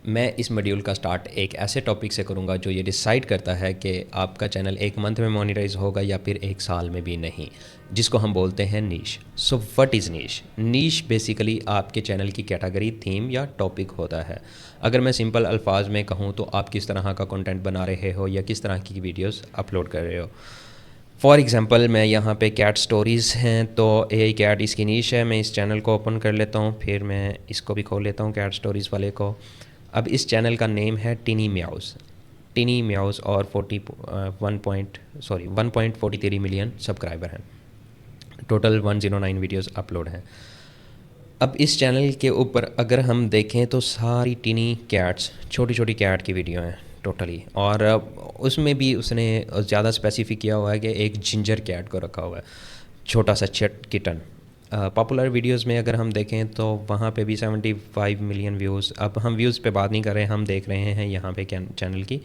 मैं इस मॉड्यूल का स्टार्ट एक ऐसे टॉपिक से करूंगा जो ये डिसाइड करता है कि आपका चैनल एक मंथ में मोनेटाइज होगा या फिर एक साल में भी नहीं, जिसको हम बोलते हैं niche. So what is niche? Niche basically आपके चैनल की कैटेगरी, थीम या टॉपिक होता है। अगर मैं सिंपल अल्फाज में कहूँ तो आप किस तरह का कंटेंट बना रहे हो या किस तरह की वीडियोस अपलोड कर रहे हो। फॉर एग्ज़ाम्पल मैं यहाँ पे कैट स्टोरीज़ हैं तो ए कैट इसकी नीश है। मैं इस चैनल को ओपन कर लेता हूँ, फिर मैं इसको भी खोल लेता हूँ कैट स्टोरीज़ वाले को। अब इस चैनल का नेम है टिनी म्याउस। टिनी म्याउस और 1.43 मिलियन सब्सक्राइबर हैं। टोटल 109 वीडियोस अपलोड हैं। अब इस चैनल के ऊपर अगर हम देखें तो सारी टिनी कैट्स, छोटी छोटी कैट की वीडियो हैं टोटली। और उसमें भी उसने ज़्यादा स्पेसिफिक किया हुआ है कि एक जिंजर कैट को रखा हुआ है, छोटा सा चट किटन। पॉपुलर वीडियोस में अगर हम देखें तो वहाँ पे भी 75 मिलियन व्यूज़। अब हम व्यूज़ पे बात नहीं कर रहे हैं, हम देख रहे हैं यहाँ पे चैनल की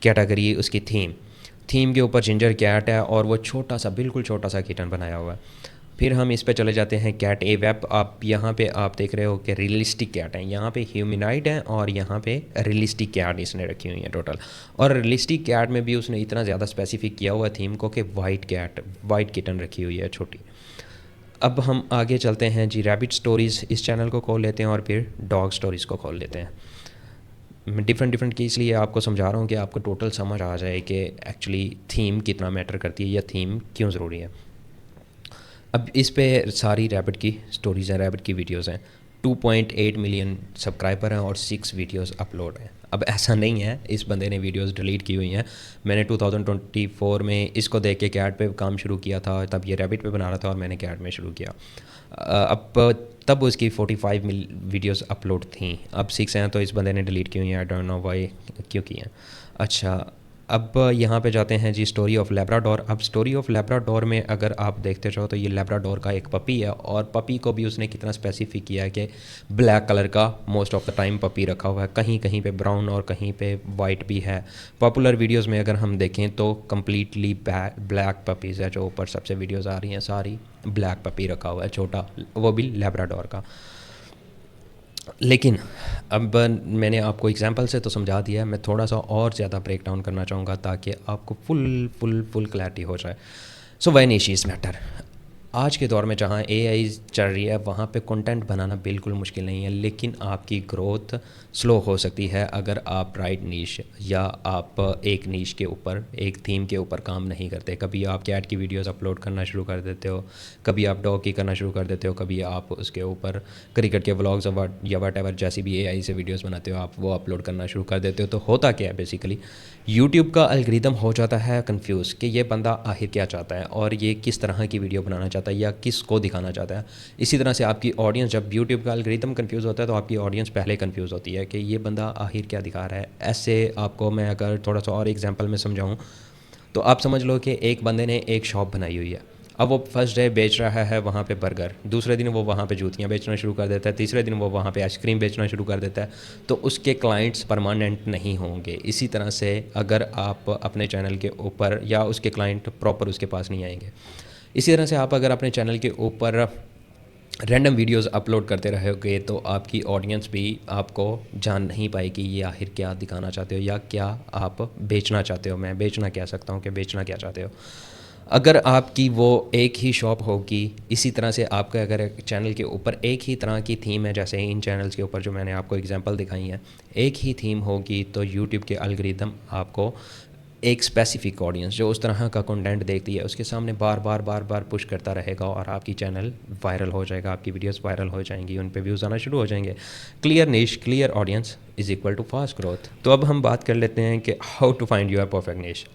कैटेगरी, उसकी थीम के ऊपर जिंजर कैट है और वो छोटा सा, बिल्कुल छोटा सा किटन बनाया हुआ है। फिर हम इस पे चले जाते हैं कैट ए वेब। आप यहाँ पे आप देख रहे हो कि रियलिस्टिक कैट हैं, यहाँ पे ह्यूमनाइड हैं और यहाँ पे रियलिस्टिक कैट इसने रखी हुई है टोटल। और रियलिस्टिक कैट में भी उसने इतना ज़्यादा स्पेसिफिक किया हुआ थीम को कि वाइट किटन रखी हुई है छोटी। अब हम आगे चलते हैं जी, रैबिट स्टोरीज़ इस चैनल को खोल लेते हैं और फिर डॉग स्टोरीज़ को खोल लेते हैं। मैं डिफरेंट की इसलिए आपको समझा रहा हूँ कि आपको टोटल समझ आ जाए कि एक्चुअली थीम कितना मैटर करती है या थीम क्यों ज़रूरी है। अब इस पे सारी रैबिट की स्टोरीज़ हैं, रैबिट की वीडियोस हैं। 2.8 मिलियन सब्सक्राइबर हैं और 6 वीडियोस अपलोड हैं। अब ऐसा नहीं है इस बंदे ने वीडियोस डिलीट की हुई हैं। मैंने 2024 में इसको देख के कैट पे काम शुरू किया था, तब ये रैबिट पे बना रहा था और मैंने कैट में शुरू किया। अब तब उसकी 45 वीडियोस अपलोड थी, अब 6 हैं तो इस बंदे ने डिलीट की हुई हैं। आई डोंट नो वाई, क्यों की हैं। अच्छा, अब यहाँ पे जाते हैं जी, स्टोरी ऑफ लेब्राडोर। अब स्टोरी ऑफ लेब्राडोर में अगर आप देखते जाओ तो ये लेब्राडोर का एक पपी है और पपी को भी उसने कितना स्पेसिफिक किया है कि ब्लैक कलर का most of the time puppy रखा हुआ है, कहीं कहीं पे ब्राउन और कहीं पे वाइट भी है। पॉपुलर वीडियोस में अगर हम देखें तो कम्प्लीटली ब्लैक पपीज़ है, जो ऊपर सबसे वीडियोज़ आ रही हैं सारी ब्लैक पपी रखा हुआ है छोटा, वो भी लेब्राडोर का। लेकिन अब मैंने आपको एग्जांपल से तो समझा दिया है, मैं थोड़ा सा और ज़्यादा ब्रेक डाउन करना चाहूँगा ताकि आपको फुल क्लैरिटी हो जाए। So when issues matter. आज के दौर में जहाँ एआई चल रही है वहाँ पे कंटेंट बनाना बिल्कुल मुश्किल नहीं है, लेकिन आपकी ग्रोथ स्लो हो सकती है अगर आप राइट नीश या आप एक नीश के ऊपर, एक थीम के ऊपर काम नहीं करते। कभी आप कैट की वीडियोस अपलोड करना शुरू कर देते हो, कभी आप डॉग की करना शुरू कर देते हो, कभी आप उसके ऊपर क्रिकेट के व्लॉग्स या वट एवर जैसी भी एआई से वीडियोस बनाते हो आप वो अपलोड करना शुरू कर देते हो। तो होता क्या है बेसिकली, यूट्यूब का एल्गोरिदम हो जाता है कंफ्यूज कि ये बंदा आखिर क्या चाहता है और ये किस तरह की वीडियो बनाना चाहता है या किस को दिखाना चाहता है। इसी तरह से आपकी ऑडियंस, जब यूट्यूब का एल्गोरिदम कंफ्यूज होता है तो आपकी ऑडियंस पहले कंफ्यूज होती है कि ये बंदा आखिर क्या दिखा रहा है। ऐसे आपको मैं अगर थोड़ा सा और एग्जांपल में समझाऊँ तो आप समझ लो कि एक बंदे ने एक शॉप बनाई हुई है। अब वो फर्स्ट डे बेच रहा है वहाँ पे बर्गर, दूसरे दिन वो वहाँ पे जूतियाँ बेचना शुरू कर देता है, तीसरे दिन वो वहाँ पे आइसक्रीम बेचना शुरू कर देता है। तो उसके क्लाइंट्स परमानेंट नहीं होंगे। इसी तरह से अगर आप अपने चैनल के ऊपर, या उसके क्लाइंट प्रॉपर उसके पास नहीं आएंगे। इसी तरह से आप अगर अपने चैनल के ऊपर रैंडम वीडियोस अपलोड करते रहोगे तो आपकी ऑडियंस भी आपको जान नहीं पाएगी ये आखिर क्या दिखाना चाहते हो या क्या आप बेचना चाहते हो। मैं बेचना कह सकता हूँ कि बेचना क्या चाहते हो। अगर आपकी वो एक ही शॉप होगी, इसी तरह से आपका अगर चैनल के ऊपर एक ही तरह की थीम है, जैसे इन चैनल्स के ऊपर जो मैंने आपको एग्जांपल दिखाई है, एक ही थीम होगी तो यूट्यूब के एल्गोरिदम आपको एक स्पेसिफिक ऑडियंस जो उस तरह का कंटेंट देखती है उसके सामने बार बार पुश करता रहेगा और आपकी चैनल वायरल हो जाएगा, आपकी वीडियोस वायरल हो जाएंगी, उन पे व्यूज़ आना शुरू हो जाएंगे। Clear niche, clear audience is equal to fast growth. तो अब हम बात कर लेते हैं कि how to find your perfect niche.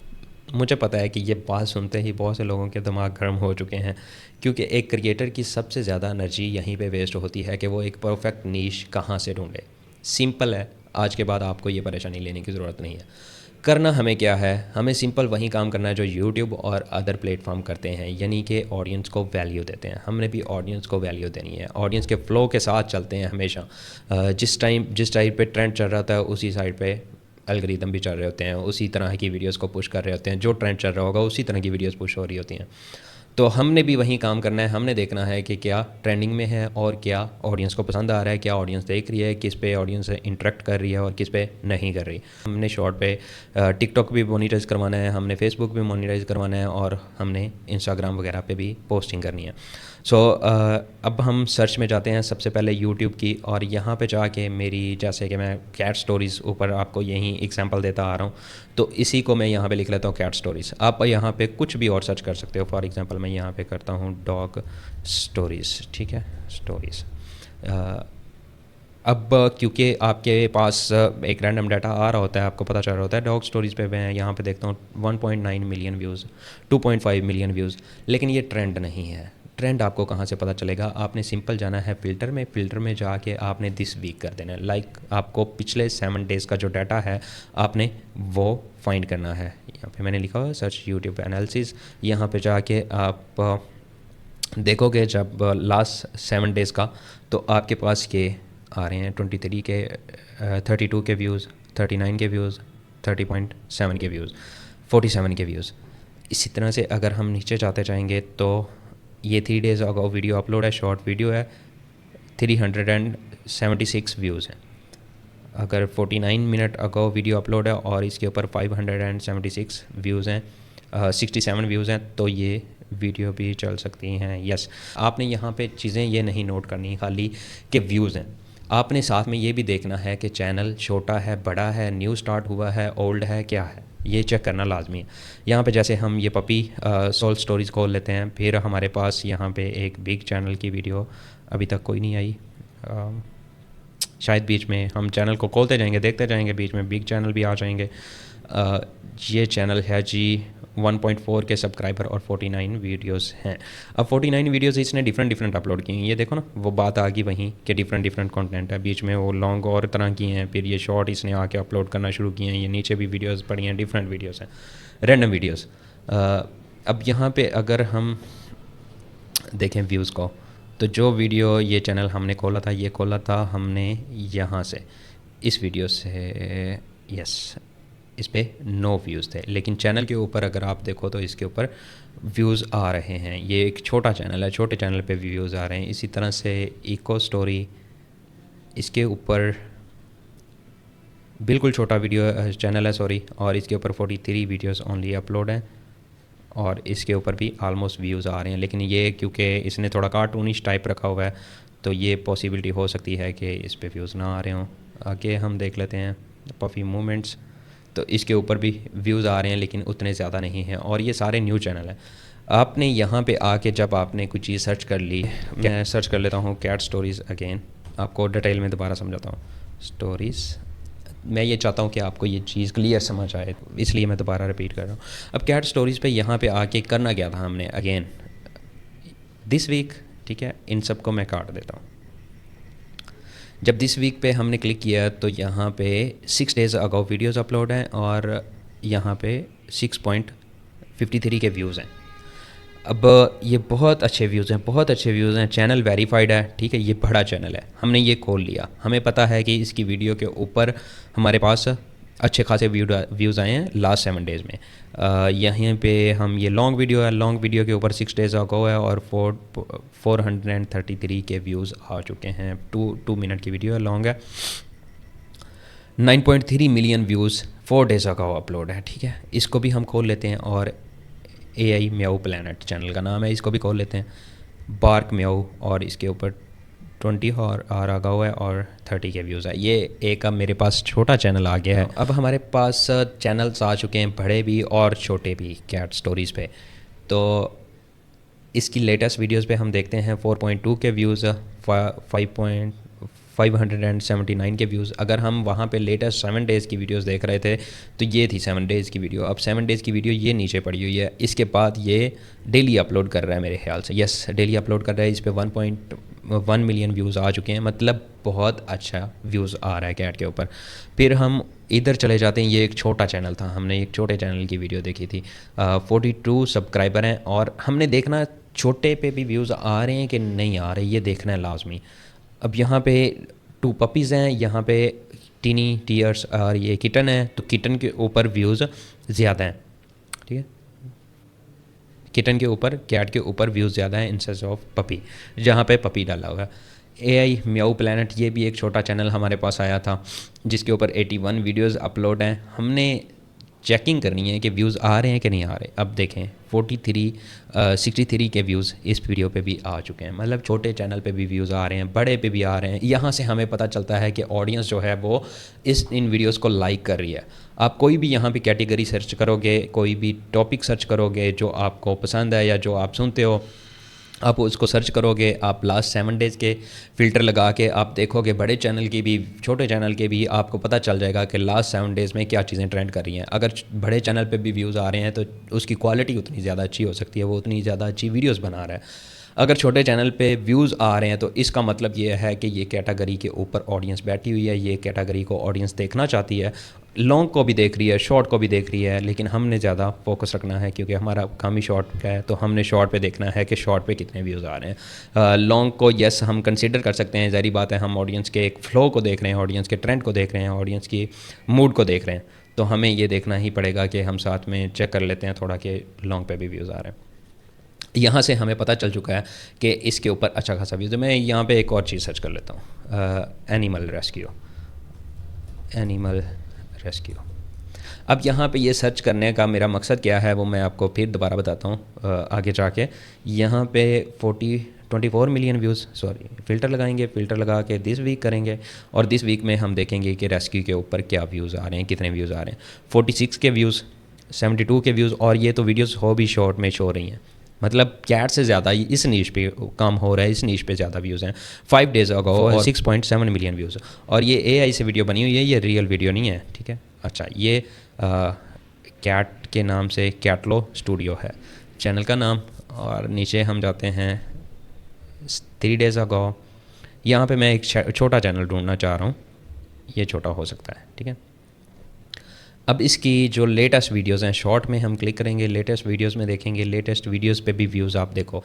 मुझे पता है कि ये बात सुनते ही बहुत से लोगों के दिमाग गर्म हो चुके हैं, क्योंकि एक क्रिएटर की सबसे ज़्यादा एनर्जी यहीं पे वेस्ट होती है कि वो एक परफेक्ट नीश कहाँ से ढूंढे। सिंपल है, आज के बाद आपको ये परेशानी लेने की ज़रूरत नहीं है। करना हमें क्या है, हमें सिंपल वही काम करना है जो यूट्यूब और अदर प्लेटफॉर्म करते हैं, यानी कि ऑडियंस को वैल्यू देते हैं। हमने भी ऑडियंस को वैल्यू देनी है, ऑडियंस के फ़्लो के साथ चलते हैं हमेशा। जिस टाइप पे ट्रेंड चल रहा था उसी साइड पे एल्गोरिदम भी चल रहे होते हैं, उसी तरह की वीडियोस को पुश कर रहे होते हैं। जो ट्रेंड चल रहा होगा उसी तरह की वीडियोस पुश हो रही होती हैं। तो हमने भी वही काम करना है, हमने देखना है कि क्या ट्रेंडिंग में है और क्या ऑडियंस को पसंद आ रहा है, क्या ऑडियंस देख रही है, किस पे ऑडियंस इंटरेक्ट कर रही है और किस पे नहीं कर रही। हमने शॉर्ट पे टिकटॉक भी मोनीटाइज करवाना है, हमने फेसबुक भी मोनीटाइज करवाना है और हमने इंस्टाग्राम वगैरह पे भी पोस्टिंग करनी है। सो अब हम सर्च में जाते हैं सबसे पहले यूट्यूब की, और यहाँ पे जाके मेरी, जैसे कि मैं कैट स्टोरीज़ ऊपर आपको यही एग्जांपल देता आ रहा हूँ, तो इसी को मैं यहाँ पे लिख लेता हूँ कैट स्टोरीज़। आप यहाँ पे कुछ भी और सर्च कर सकते हो। फॉर एग्जांपल मैं यहाँ पे करता हूँ डॉग स्टोरीज़, ठीक है, स्टोरीज़। अब क्योंकि आपके पास एक रैंडम डाटा आ रहा होता है, आपको पता चल रहा होता है डॉग स्टोरीज़ पे मैं यहाँ पे देखता हूँ 1.9 मिलियन व्यूज़, 2.5 मिलियन व्यूज़, लेकिन ये ट्रेंड नहीं है। ट्रेंड आपको कहाँ से पता चलेगा? आपने सिंपल जाना है फ़िल्टर में, फ़िल्टर में जाके आपने दिस वीक कर देना है। लाइक आपको पिछले 7 डेज़ का जो डाटा है आपने वो फाइंड करना है। यहाँ पे मैंने लिखा हुआ सर्च यूट्यूब एनालिसिस, यहाँ पे जाके आप देखोगे जब लास्ट 7 डेज़ का, तो आपके पास ये आ रहे हैं 23 के, 32 के व्यूज़, 39 के व्यूज़, 30.7 के व्यूज़, 47 के व्यूज़। इसी तरह से अगर हम नीचे जाते जाएंगे तो ये 3 डेज़ अगो वीडियो अपलोड है, शॉर्ट वीडियो है, 376 व्यूज़ हैं। अगर 49 मिनट अगो वीडियो अपलोड है और इसके ऊपर 576 व्यूज़ हैं, 67 व्यूज़ हैं, तो ये वीडियो भी चल सकती हैं। यस, आपने यहाँ पे चीज़ें ये नहीं नोट करनी खाली कि व्यूज़ हैं, आपने साथ में ये भी देखना है कि चैनल छोटा है, बड़ा है, न्यू स्टार्ट हुआ है, ओल्ड है, क्या है, ये चेक करना लाजमी है। यहाँ पे जैसे हम ये पपी सोल स्टोरीज़ खोल लेते हैं, फिर हमारे पास यहाँ पे एक बिग चैनल की वीडियो अभी तक कोई नहीं आई, शायद बीच में हम चैनल को खोलते जाएंगे, देखते जाएंगे, बीच में बिग चैनल भी आ जाएंगे। ये चैनल है जी 1.4 के सब्सक्राइबर और 49 वीडियोस हैं। अब 49 वीडियोस इसने डिफरेंट अपलोड की हैं। ये देखो ना, वो बात आ गई वहीं कि डिफरेंट कंटेंट है, बीच में वो लॉन्ग और तरह की हैं, फिर ये शॉर्ट इसने आके अपलोड करना शुरू किए हैं, ये नीचे भी वीडियोस पड़ी हैं, डिफरेंट वीडियोस हैं, रैंडम वीडियोस। अब यहाँ पे अगर हम देखें व्यूज़ को, तो जो वीडियो ये चैनल हमने खोला था, ये खोला था हमने यहाँ से, इस वीडियो से, यस, इस पे 9 व्यूज़ थे, लेकिन चैनल के ऊपर अगर आप देखो तो इसके ऊपर व्यूज़ आ रहे हैं। ये एक छोटा चैनल है, छोटे चैनल पे व्यूज़ आ रहे हैं। इसी तरह से इको स्टोरी, इसके ऊपर बिल्कुल छोटा वीडियो चैनल है, सॉरी, और इसके ऊपर 43 वीडियोस ओनली अपलोड हैं और इसके ऊपर भी आलमोस्ट व्यूज़ आ रहे हैं। लेकिन ये क्योंकि इसने थोड़ा कार्टूनिश टाइप रखा हुआ है, तो ये पॉसिबिलिटी हो सकती है कि इस पे व्यूज़ ना आ रहे हों। आगे हम देख लेते हैं पफ़ी मोमेंट्स, तो इसके ऊपर भी व्यूज़ आ रहे हैं लेकिन उतने ज़्यादा नहीं हैं, और ये सारे न्यू चैनल हैं। आपने यहाँ पे आके जब आपने कुछ चीज़ सर्च कर ली, मैं सर्च कर लेता हूँ कैट स्टोरीज़ अगेन, आपको डिटेल में दोबारा समझाता हूँ। स्टोरीज़, मैं ये चाहता हूँ कि आपको ये चीज़ क्लियर समझ आए, इसलिए मैं दोबारा रिपीट कर रहा हूँ। अब कैट स्टोरीज़ पे यहाँ पे आके करना क्या था हमने, अगेन दिस वीक, ठीक है, इन सब को मैं काट देता हूँ। जब दिस वीक पे हमने क्लिक किया तो यहाँ पे 6 डेज़ अगो वीडियोस अपलोड हैं और यहाँ पे 6.53 के व्यूज़ हैं। अब ये बहुत अच्छे व्यूज़ हैं, बहुत अच्छे व्यूज़ हैं, चैनल वेरीफाइड है, ठीक है, ये बड़ा चैनल है, हमने ये खोल लिया, हमें पता है कि इसकी वीडियो के ऊपर हमारे पास अच्छे खासे व्यूज़ आए हैं लास्ट 7 डेज़ में। यहाँ पे हम, ये लॉन्ग वीडियो है, लॉन्ग वीडियो के ऊपर 6 डेज़ अगो है और 433 के व्यूज़ आ चुके हैं। 2 मिनट की वीडियो है, लॉन्ग है। 9.3 मिलियन व्यूज़ 4 डेज़ अगो अपलोड है, ठीक है। इसको भी हम खोल लेते हैं और AI म्याऊ प्लैनेट चैनल का नाम है, इसको भी खोल लेते हैं, बार्क म्याऊ, और इसके ऊपर 20 और आगा हुआ है और 30 के व्यूज़ है। ये एक अब मेरे पास छोटा चैनल आ गया है। अब हमारे पास चैनल्स आ चुके हैं, बड़े भी और छोटे भी, कैट स्टोरीज़ पे। तो इसकी लेटेस्ट वीडियोस पे हम देखते हैं 4.2 के व्यूज़, 579 के व्यूज़। अगर हम वहाँ पे लेटेस्ट 7 डेज़ की वीडियोस देख रहे थे तो ये थी 7 डेज़ की वीडियो। अब 7 डेज़ की वीडियो ये नीचे पड़ी हुई है, इसके बाद ये डेली अपलोड कर रहा है मेरे ख्याल से, यस, डेली अपलोड कर रहा है। इस पर 1.1 मिलियन व्यूज़ आ चुके हैं, मतलब बहुत अच्छा व्यूज़ आ रहा है कैट के ऊपर। फिर हम इधर चले जाते हैं, ये एक छोटा चैनल था, हमने एक छोटे चैनल की वीडियो देखी थी, 42 सब्सक्राइबर हैं, और हमने देखना छोटे पे भी व्यूज़ आ रहे हैं कि नहीं आ रहे, ये देखना है लाजमी। अब यहाँ पे 2 पपीज़ हैं, यहाँ पे टीनी टीयर्स और ये किटन है, तो किटन के ऊपर व्यूज़ ज़्यादा हैं, ठीक है, किटन के ऊपर, कैट के ऊपर व्यूज़ ज़्यादा हैं इंस्टेड ऑफ पपी, जहाँ पे पपी डाला हुआ है। AI म्याऊ प्लैनेट, ये भी एक छोटा चैनल हमारे पास आया था जिसके ऊपर 81 वीडियोस अपलोड हैं। हमने चेकिंग करनी है कि व्यूज़ आ रहे हैं कि नहीं आ रहे। अब देखें 63 के व्यूज़ इस वीडियो पे भी आ चुके हैं, मतलब छोटे चैनल पे भी व्यूज़ आ रहे हैं, बड़े पे भी आ रहे हैं। यहाँ से हमें पता चलता है कि ऑडियंस जो है वो इन वीडियोस को लाइक कर रही है। आप कोई भी यहाँ पे कैटेगरी सर्च करोगे, कोई भी टॉपिक सर्च करोगे जो आपको पसंद है या जो आप सुनते हो, आप उसको सर्च करोगे, आप लास्ट 7 डेज़ के फ़िल्टर लगा के आप देखोगे, बड़े चैनल की भी छोटे चैनल के भी, आपको पता चल जाएगा कि लास्ट 7 डेज़ में क्या चीज़ें ट्रेंड कर रही हैं। अगर बड़े चैनल पे भी व्यूज़ आ रहे हैं तो उसकी क्वालिटी उतनी ज़्यादा अच्छी हो सकती है, वो उतनी ज़्यादा अच्छी वीडियोस बना रहा है। अगर छोटे चैनल पे व्यूज़ आ रहे हैं तो इसका मतलब ये है कि ये कैटेगरी के ऊपर ऑडियंस बैठी हुई है, ये कैटेगरी को ऑडियंस देखना चाहती है, लॉन्ग को भी देख रही है, शॉर्ट को भी देख रही है। लेकिन हमने ज़्यादा फोकस रखना है क्योंकि हमारा काम ही शॉर्ट का है, तो हमने शॉर्ट पे देखना है कि शॉर्ट पे कितने व्यूज़ आ रहे हैं। लॉन्ग को यस हम कंसिडर कर सकते हैं, ज़ाहिर बात है, हम ऑडियंस के एक फ़्लो को देख रहे हैं, ऑडियंस के ट्रेंड को देख रहे हैं, ऑडियंस की मूड को देख रहे हैं, तो हमें ये देखना ही पड़ेगा कि हम साथ में चेक कर लेते हैं थोड़ा कि लॉन्ग पे भी व्यूज़ आ रहे हैं। यहाँ से हमें पता चल चुका है कि इसके ऊपर अच्छा खासा व्यूज़ है। मैं यहाँ पे एक और चीज़ सर्च कर लेता हूँ, एनिमल रेस्क्यू। अब यहाँ पे ये सर्च करने का मेरा मकसद क्या है वो मैं आपको फिर दोबारा बताता हूँ आगे जाके। यहाँ पे 24 मिलियन व्यूज़, फ़िल्टर लगाएंगे, फ़िल्टर लगा के दिस वीक करेंगे और दिस वीक में हम देखेंगे कि रेस्क्यू के ऊपर क्या व्यूज़ आ रहे हैं, कितने व्यूज़ आ रहे हैं। 46 के व्यूज़, 72 के व्यूज़, और ये तो वीडियोस हो भी शॉर्ट में शो रही हैं, मतलब कैट से ज़्यादा इस नीश पे काम हो रहा है, इस नीश पे ज़्यादा व्यूज़ हैं। 5 डेज़ अगो और 6.7 मिलियन व्यूज़, और ये AI से वीडियो बनी हुई है, ये रियल वीडियो नहीं है, ठीक है। अच्छा, ये कैट के नाम से कैटलो स्टूडियो है चैनल का नाम, और नीचे हम जाते हैं 3 डेज़ अगो। यहाँ पे मैं एक छोटा चैनल ढूंढना चाह रहा हूँ, ये छोटा हो सकता है, ठीक है। अब इसकी जो लेटेस्ट वीडियोस हैं, शॉर्ट में हम क्लिक करेंगे, लेटेस्ट वीडियोस में देखेंगे, लेटेस्ट वीडियोस पे भी व्यूज़ आप देखो,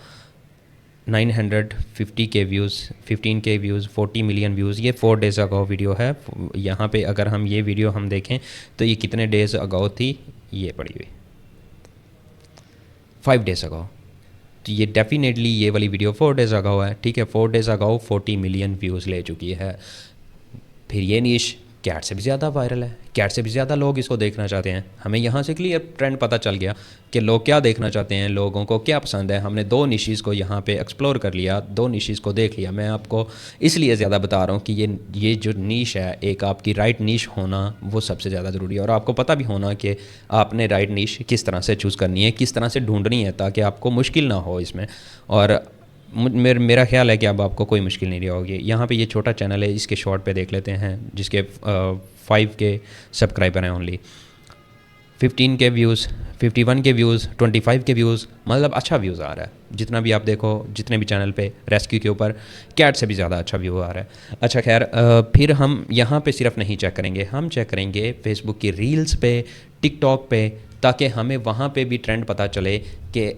950 के व्यूज़, 15 के व्यूज़, 40 मिलियन व्यूज़। ये 4 डेज़ अगो वीडियो है। यहाँ पे अगर हम ये वीडियो हम देखें तो ये कितने डेज़ अगो थी, ये पड़ी हुई 5 डेज़ अगो, तो ये डेफिनेटली ये वाली वीडियो 4 डेज़ अगो है, ठीक है। 4 डेज़ अगो 40 मिलियन व्यूज़ ले चुकी है। फिर ये नीश कैट से भी ज़्यादा वायरल है, कैट से भी ज़्यादा लोग इसको देखना चाहते हैं। हमें यहाँ से क्लियर ट्रेंड पता चल गया कि लोग क्या देखना चाहते हैं, लोगों को क्या पसंद है। हमने 2 निशेज़ को यहाँ पे एक्सप्लोर कर लिया, 2 निशेज़ को देख लिया। मैं आपको इसलिए ज़्यादा बता रहा हूँ कि ये जो नीश है, एक आपकी राइट नीश होना वो सबसे ज़्यादा ज़रूरी है, और आपको पता भी होना कि आपने राइट नीश किस तरह से चूज़ करनी है, किस तरह से ढूंढनी है, ताकि आपको मुश्किल ना हो इसमें। और मेरा ख्याल है कि अब आपको कोई मुश्किल नहीं रही होगी। यहाँ पे ये छोटा चैनल है, इसके शॉर्ट पे देख लेते हैं, जिसके 5 के सब्सक्राइबर हैं ओनली, 15 के व्यूज़, 51 के व्यूज़, 25 के व्यूज़, मतलब अच्छा व्यूज़ आ रहा है। जितना भी आप देखो, जितने भी चैनल पे रेस्क्यू के ऊपर कैट से भी ज़्यादा अच्छा व्यू आ रहा है। अच्छा खैर, फिर हम यहाँ पे सिर्फ नहीं चेक करेंगे, हम चेक करेंगे फेसबुक की रील्स पे, टिकटॉक पे, ताकि हमें वहाँ पे भी ट्रेंड पता चले कि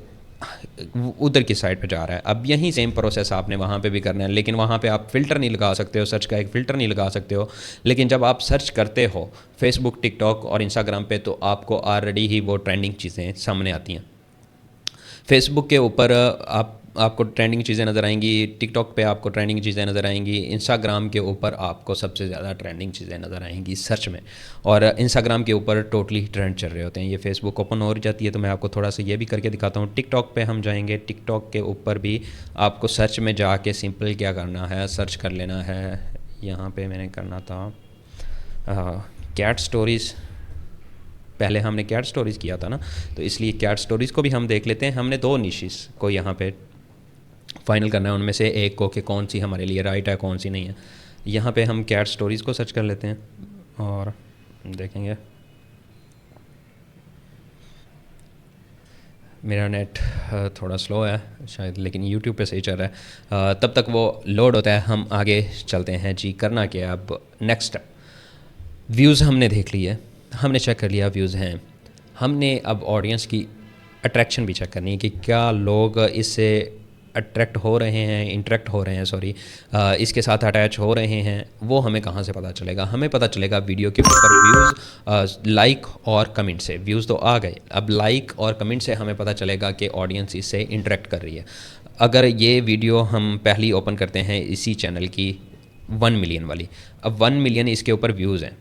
उधर की साइड पे जा रहा है। अब यही सेम प्रोसेस आपने वहाँ पे भी करना है, लेकिन वहाँ पे आप फ़िल्टर नहीं लगा सकते हो, सर्च का एक फ़िल्टर नहीं लगा सकते हो। लेकिन जब आप सर्च करते हो फेसबुक, टिकटॉक और इंस्टाग्राम पे, तो आपको ऑलरेडी ही वो ट्रेंडिंग चीज़ें सामने आती हैं। फेसबुक के ऊपर आपको ट्रेंडिंग चीज़ें नज़र आएंगी, टिकटॉक पे आपको ट्रेंडिंग चीज़ें नज़र आएंगी, इंस्टाग्राम के ऊपर आपको सबसे ज़्यादा ट्रेंडिंग चीज़ें नज़र आएंगी सर्च में, और इंस्टाग्राम के ऊपर टोटली ट्रेंड चल रहे होते हैं। ये फेसबुक ओपन हो जाती है तो मैं आपको थोड़ा सा ये भी करके दिखाता हूँ। टिकटॉक पे हम जाएंगे, टिकटॉक के ऊपर भी आपको सर्च में जाके सिंपल क्या करना है, सर्च कर लेना है। यहाँ पर मैंने करना था कैट स्टोरीज़, पहले हमने कैट स्टोरीज़ किया था ना, तो इसलिए कैट स्टोरीज़ को भी हम देख लेते हैं। हमने 2 निशेस को यहाँ पे फाइनल करना है, उनमें से एक को कि कौन सी हमारे लिए राइट है, कौन सी नहीं है। यहाँ पे हम कैट स्टोरीज़ को सर्च कर लेते हैं और देखेंगे। मेरा नेट थोड़ा स्लो है शायद, लेकिन यूट्यूब पे सही चल रहा है। तब तक वो लोड होता है, हम आगे चलते हैं जी। करना क्या अब, नेक्स्ट व्यूज़ हमने देख लिए, हमने चेक कर लिया व्यूज़ हैं। हमने अब ऑडियंस की अट्रैक्शन भी चेक करनी है कि क्या लोग इससे अट्रैक्ट हो रहे हैं, इंटरेक्ट हो रहे हैं, सॉरी, इसके साथ अटैच हो रहे हैं, वो हमें कहाँ से पता चलेगा? हमें पता चलेगा वीडियो के ऊपर व्यूज़, लाइक और कमेंट से। व्यूज़ तो आ गए, अब लाइक और कमेंट से हमें पता चलेगा कि ऑडियंस इससे इंटरेक्ट कर रही है। अगर ये वीडियो हम पहली ओपन करते हैं इसी चैनल की 1 मिलियन वाली, अब 1 मिलियन इसके ऊपर व्यूज़ हैं,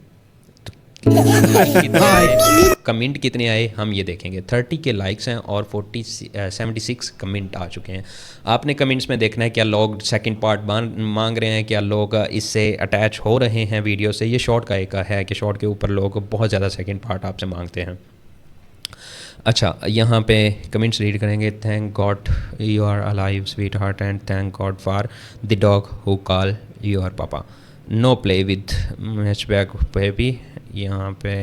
कितने आए, कमेंट कितने आए, हम ये देखेंगे। 30 के लाइक्स हैं और 76 कमेंट आ चुके हैं। आपने कमेंट्स में देखना है क्या लोग सेकंड पार्ट मांग रहे हैं, क्या लोग इससे अटैच हो रहे हैं वीडियो से। ये शॉर्ट का एक है कि शॉर्ट के ऊपर लोग बहुत ज़्यादा सेकंड पार्ट आपसे मांगते हैं। अच्छा, यहाँ पे कमेंट्स रीड करेंगे। Thank god you are alive sweet heart and thank god for the dog who call your papa, no play with matchback baby. यहाँ पे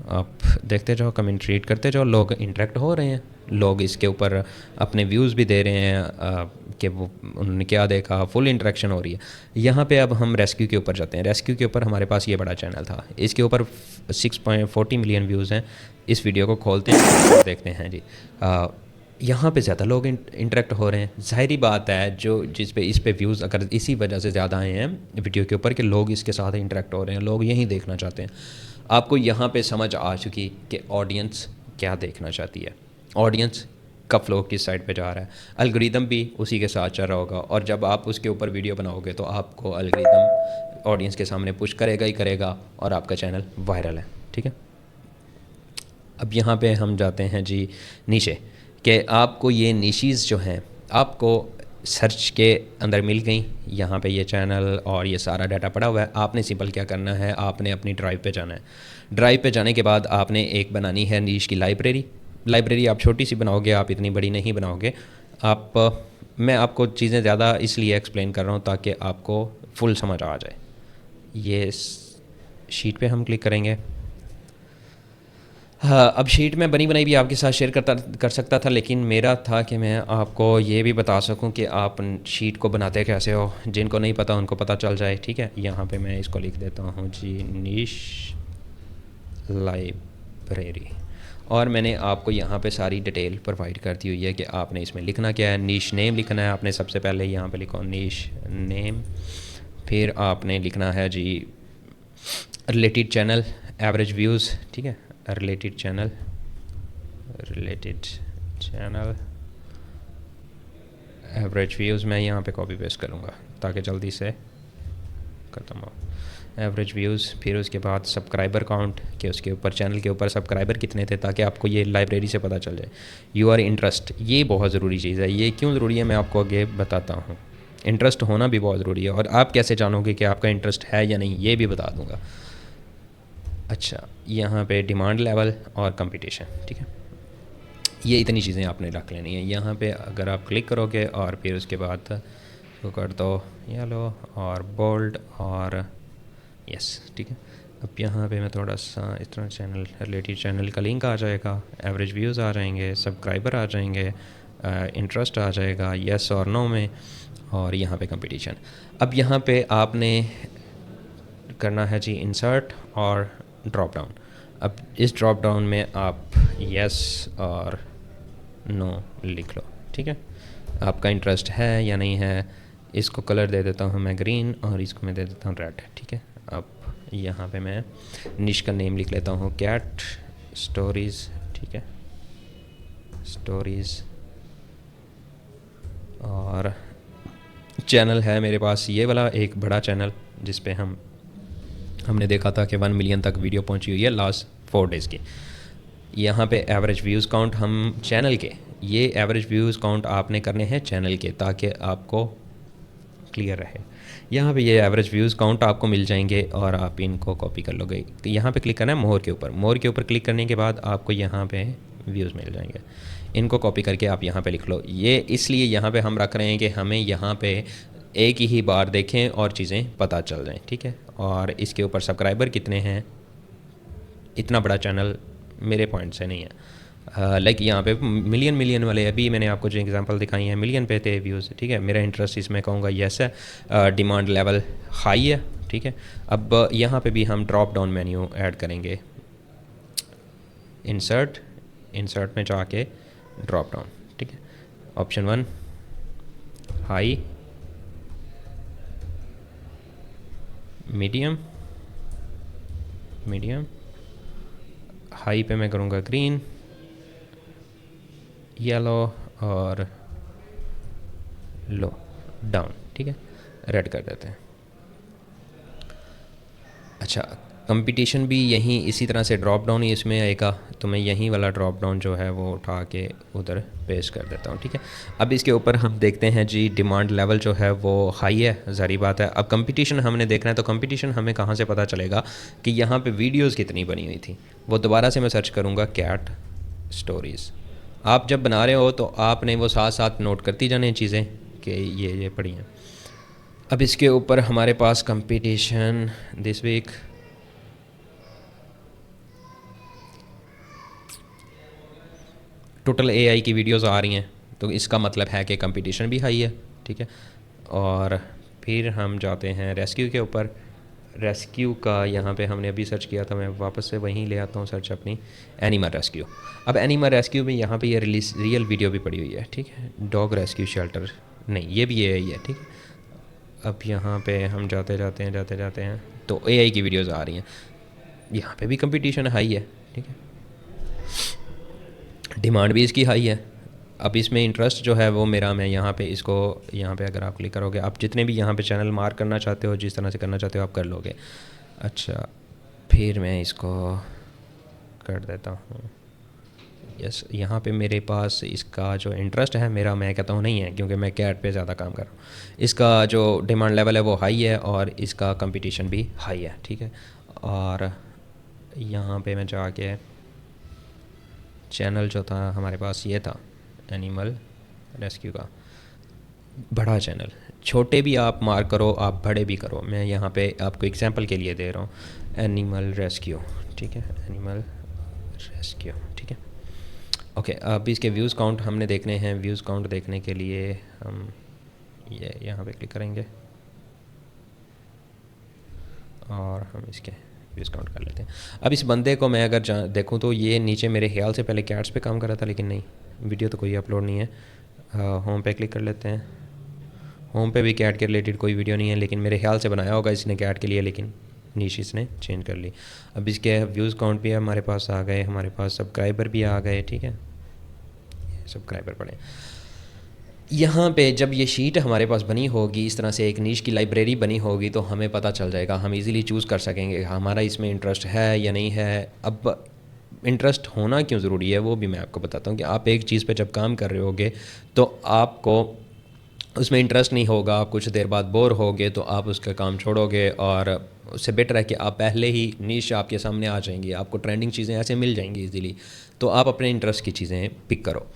आप देखते जाओ, कमेंट रीड करते जाओ, लोग इंटरेक्ट हो रहे हैं, लोग इसके ऊपर अपने व्यूज़ भी दे रहे हैं कि वो उन्होंने क्या देखा, फुल इंटरेक्शन हो रही है। यहाँ पे अब हम रेस्क्यू के ऊपर जाते हैं। रेस्क्यू के ऊपर हमारे पास ये बड़ा चैनल था, इसके ऊपर 6.40 मिलियन व्यूज़ हैं। इस वीडियो को खोलते हैं और देखते हैं जी, यहाँ पे ज़्यादा लोग इंटरेक्ट हो रहे हैं। ज़ाहिरी बात है, जो इस पे व्यूज़ अगर इसी वजह से ज़्यादा आए हैं वीडियो के ऊपर कि लोग इसके साथ इंटरेक्ट हो रहे हैं, लोग यही देखना चाहते हैं। आपको यहाँ पे समझ आ चुकी कि ऑडियंस क्या देखना चाहती है, ऑडियंस कब फ्लो किस साइड पे जा रहा है। एल्गोरिदम भी उसी के साथ चल रहा होगा, और जब आप उसके ऊपर वीडियो बनाओगे तो आपको एल्गोरिदम ऑडियंस के सामने पुश करेगा ही करेगा, और आपका चैनल वायरल है। ठीक है, अब यहाँ पे हम जाते हैं जी नीचे, कि आपको ये निशीज़ जो हैं आपको सर्च के अंदर मिल गई। यहाँ पे ये चैनल और ये सारा डाटा पड़ा हुआ है। आपने सिंपल क्या करना है, आपने अपनी ड्राइव पे जाना है। ड्राइव पे जाने के बाद आपने एक बनानी है नीश की लाइब्रेरी। लाइब्रेरी आप छोटी सी बनाओगे, आप इतनी बड़ी नहीं बनाओगे। मैं आपको चीज़ें ज़्यादा इसलिए एक्सप्लेन कर रहा हूँ ताकि आपको फुल समझ आ जाए। ये शीट पे हम क्लिक करेंगे। हाँ, अब शीट में बनी बनाई भी आपके साथ शेयर कर सकता था, लेकिन मेरा था कि मैं आपको ये भी बता सकूं कि आप शीट को बनाते कैसे हो। जिनको नहीं पता उनको पता चल जाए। ठीक है, यहाँ पे मैं इसको लिख देता हूँ जी नीश लाइब्रेरी, और मैंने आपको यहाँ पे सारी डिटेल प्रोवाइड कर दी हुई है कि आपने इसमें लिखना क्या है। नीश नेम लिखना है आपने, सबसे पहले यहाँ पे लिखो नीश नेम, फिर आपने लिखना है जी रिलेटेड चैनल, एवरेज व्यूज़। ठीक है, रिलेटेड चैनल एवरेज व्यूज़ मैं यहाँ पे कॉपी पेस्ट करूँगा ताकि जल्दी से ख़त्म हो। एवरेज व्यूज़, फिर उसके बाद सब्सक्राइबर काउंट, कि उसके ऊपर चैनल के ऊपर सब्सक्राइबर कितने थे, ताकि आपको ये लाइब्रेरी से पता चल जाए। यूर इंटरेस्ट, ये बहुत ज़रूरी चीज़ है। ये क्यों ज़रूरी है मैं आपको आगे बताता हूँ। इंटरेस्ट होना भी बहुत ज़रूरी है, और आप कैसे जानोगे कि आपका इंटरेस्ट है या नहीं, ये भी बता दूँगा। अच्छा, यहाँ पे डिमांड लेवल और कंपटीशन। ठीक है, ये इतनी चीज़ें आपने रख लेनी है। यहाँ पे अगर आप क्लिक करोगे और फिर उसके बाद तो कर दो येलो और बोल्ड और यस। ठीक है, अब यहाँ पे मैं थोड़ा सा इस तरह चैनल रिलेटेड चैनल का लिंक आ जाएगा, एवरेज व्यूज़ आ जाएंगे, सब्सक्राइबर आ जाएंगे, इंटरेस्ट आ जाएगा येस और नो में, और यहाँ पे कंपटीशन। अब यहाँ पे आपने करना है जी इंसर्ट और ड्रॉप डाउन। अब इस ड्रॉप डाउन में आप यस और नो लिख लो। ठीक है, आपका इंटरेस्ट है या नहीं है। इसको कलर दे देता हूँ मैं ग्रीन, और इसको मैं दे देता हूँ रेड। ठीक है, अब यहाँ पे मैं निश का नेम लिख लेता हूँ कैट स्टोरीज़। ठीक है, स्टोरीज़, और चैनल है मेरे पास ये वाला एक बड़ा चैनल जिस पे हमने देखा था कि 1 मिलियन तक वीडियो पहुंची हुई है लास्ट 4 डेज़ की। यहाँ पे एवरेज व्यूज़ काउंट हम चैनल के, ये एवरेज व्यूज़ काउंट आपने करने हैं चैनल के ताकि आपको क्लियर रहे। यहाँ पे ये एवरेज व्यूज़ काउंट आपको मिल जाएंगे और आप इनको कॉपी कर लोगे। तो यहाँ पे क्लिक करना है मोर के ऊपर। मोर के ऊपर क्लिक करने के बाद आपको यहाँ पे व्यूज़ मिल जाएंगे, इनको कॉपी करके आप यहाँ पे लिख लो। ये इसलिए यहाँ पे हम रख रहे हैं कि हमें यहाँ पे एक ही बार देखें और चीज़ें पता चल जाएं। ठीक है, और इसके ऊपर सब्सक्राइबर कितने हैं, इतना बड़ा चैनल मेरे पॉइंट से नहीं है। लाइक यहाँ पे मिलियन वाले, अभी मैंने आपको जो एग्जांपल दिखाई हैं मिलियन पे थे व्यूज़। ठीक है, मेरा इंटरेस्ट इसमें कहूँगा येस है। डिमांड लेवल हाई है। ठीक है, अब यहाँ पे भी हम ड्रॉप डाउन मेन्यू ऐड करेंगे। इंसर्ट में जाके ड्रॉप डाउन। ठीक है, option 1 high, medium, medium, high पे मैं करूँगा ग्रीन, येलो और लो, डाउन, ठीक है, रेड कर देते हैं। अच्छा, कंपटीशन भी यहीं इसी तरह से ड्रॉप डाउन ही इसमें आएगा, तो मैं यहीं वाला ड्रॉप डाउन जो है वो उठा के उधर पेस्ट कर देता हूँ, ठीक है। अब इसके ऊपर हम देखते हैं जी, डिमांड लेवल जो है वो हाई है, ज़ाहिर बात है। अब कंपटीशन हमने देखना है, तो कंपटीशन हमें कहाँ से पता चलेगा कि यहाँ पे वीडियोस कितनी बनी हुई थी। वो दोबारा से मैं सर्च करूँगा कैट स्टोरीज़। आप जब बना रहे हो तो आपने वो साथ साथ नोट करती जाने चीज़ें कि ये पढ़ी हैं। अब इसके ऊपर हमारे पास competition this week, total AI की वीडियोस आ रही हैं, तो इसका मतलब है कि कंपटीशन भी हाई है, ठीक है। और फिर हम जाते हैं रेस्क्यू के ऊपर। रेस्क्यू का यहाँ पे हमने अभी सर्च किया था, मैं वापस से वहीं ले आता हूँ सर्च अपनी, एनिमल रेस्क्यू। अब एनिमल रेस्क्यू में यहाँ पे ये रियल वीडियो भी पड़ी हुई है, ठीक है। डॉग रेस्क्यू शेल्टर नहीं, ये भी एआई है, ठीक है। अब यहाँ पे हम जाते जाते हैं तो एआई की वीडियोस आ रही हैं, यहाँ पे भी कंपटीशन हाई है, ठीक है। डिमांड भी इसकी हाई है। अब इसमें इंटरेस्ट जो है वो मेरा, मैं यहाँ पे इसको, यहाँ पे अगर आप क्लिक करोगे, आप जितने भी यहाँ पे चैनल मार्क करना चाहते हो, जिस तरह से करना चाहते हो आप कर लोगे। अच्छा, फिर मैं इसको कर देता हूँ यस। यहाँ पे मेरे पास इसका जो इंटरेस्ट है मेरा, मैं कहता हूँ नहीं है, क्योंकि मैं कैट पे ज़्यादा काम कर रहा हूँ। इसका जो डिमांड लेवल है वो हाई है और इसका कंपटीशन भी हाई है, ठीक है। और यहाँ पे मैं जाके चैनल जो था हमारे पास ये था एनिमल रेस्क्यू का, बड़ा चैनल। छोटे भी आप मार्क करो, आप बड़े भी करो, मैं यहाँ पे आपको एग्जांपल के लिए दे रहा हूँ, एनिमल रेस्क्यू, ठीक है, एनिमल रेस्क्यू, ठीक है। ओके, अब इसके व्यूज़ काउंट हमने देखने हैं। व्यूज़ काउंट देखने के लिए हम ये यहाँ पे क्लिक करेंगे और हम इसके व्यूज़ काउंट कर लेते हैं। अब इस बंदे को मैं अगर देखूँ तो ये नीचे मेरे ख्याल से पहले कैट्स पे काम कर रहा था, लेकिन नहीं, वीडियो तो कोई अपलोड नहीं है। होम पे क्लिक कर लेते हैं। होम पे भी कैट के रिलेटेड कोई वीडियो नहीं है, लेकिन मेरे ख्याल से बनाया होगा इसने कैट के लिए, लेकिन नीश इसने चेंज कर ली। अब इसके व्यूज़ काउंट भी हमारे पास आ गए, हमारे पास सब्सक्राइबर भी आ गए, ठीक है, सब्सक्राइबर पड़े। यहाँ पे जब ये शीट हमारे पास बनी होगी, इस तरह से एक नीश की लाइब्रेरी बनी होगी, तो हमें पता चल जाएगा, हम इजीली चूज़ कर सकेंगे हमारा इसमें इंटरेस्ट है या नहीं है। अब इंटरेस्ट होना क्यों ज़रूरी है वो भी मैं आपको बताता हूँ कि आप एक चीज़ पे जब काम कर रहे होगे तो आपको उसमें इंटरेस्ट नहीं होगा, आप कुछ देर बाद बोर होगे तो आप उसका काम छोड़ोगे, और उससे बेटर है कि आप पहले ही नीश आपके सामने आ जाएंगी, आपको ट्रेंडिंग चीज़ें ऐसे मिल जाएंगी इजीली, तो आप अपने इंटरेस्ट की चीज़ें पिक करो।